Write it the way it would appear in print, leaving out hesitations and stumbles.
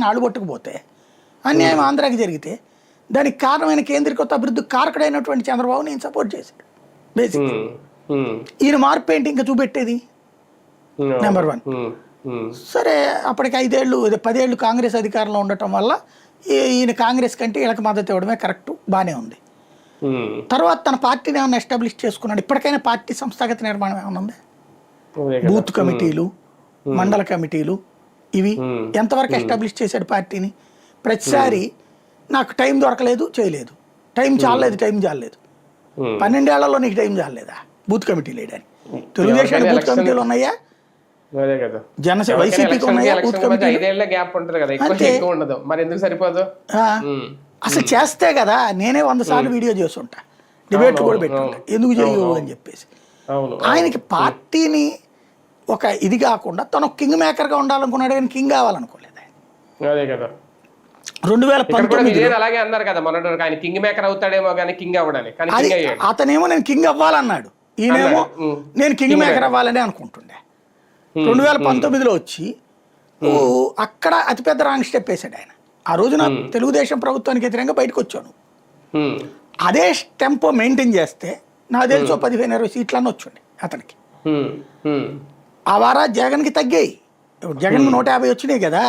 ఆళ్ళు పట్టుకుపోతే అన్యాయం ఆంధ్రాకి జరిగితే దానికి కారణమైన కేంద్రీకృత అభివృద్ధి కారకుడైనటువంటి చంద్రబాబు నేను సపోర్ట్ చేశాడు బేసిక్. ఈయన మార్పు ఏంటి ఇంకా చూపెట్టేది? నెంబర్ 1. సరే అప్పటికి 5 ఏళ్ళు 10 ఏళ్ళు కాంగ్రెస్ అధికారంలో ఉండటం వల్ల ఈయన కాంగ్రెస్ కంటే వీళ్ళకి మద్దతు ఇవ్వడమే కరెక్ట్, బాగానే ఉంది. తర్వాత తన పార్టీని ఏమైనా ఎస్టాబ్లిష్ చేసుకున్నాడు? ఇప్పటికైనా పార్టీ సంస్థాగత నిర్మాణం ఏమైనా ఉంది? బూత్ కమిటీలు, మండల కమిటీలు, ఇవి ఎంతవరకు ఎస్టాబ్లిష్ చేశాడు పార్టీని? ప్రతిసారి నాకు టైం దొరకలేదు, చేయలేదు, టైం చాలలేదు, 12 ఏళ్లలో నీకు టైం చాలలేదా బూత్ కమిటీలు వేయడానికి? తెలుగుదేశానికి బూత్ కమిటీలు ఉన్నాయా? జనసేన వైసీపీకి ఉన్నాయా బూత్ కమిటీలు? అసలు చేస్తే కదా. నేనే 100 సార్లు వీడియో చేస్తుంటా, డిబేట్ కూడా పెట్టుంటా, ఎందుకు చేయవు అని చెప్పేసి. ఆయనకి పార్టీని ఒక ఇది కాకుండా తను కింగ్ మేకర్గా ఉండాలనుకున్నాడు, కానీ కింగ్ కావాలనుకోలేదు ఆయన. 2019 అలాగే అన్నారు కదా మొన్నటి ఆయన కింగ్ మేకర్ అవుతాడేమో కానీ కింగ్ అవ్వడానికి. అతనేమో నేను కింగ్ అవ్వాలన్నాడు, ఈయనేమో నేను కింగ్ మేకర్ అవ్వాలని అనుకుంటుండే. 2019లో వచ్చి అక్కడ అతిపెద్ద రాంగ్ స్టెప్ వేసాడు ఆయన. ఆ రోజున తెలుగుదేశం ప్రభుత్వానికి వ్యతిరేకంగా బయటకు వచ్చాను. అదే టెంపో మెయింటైన్ చేస్తే నాకు తెలుసు 15-20 సీట్లన్నీ వచ్చుండే అతనికి. ఆ వారా జగన్కి తగ్గాయి, జగన్కి 150 వచ్చినాయి కదా.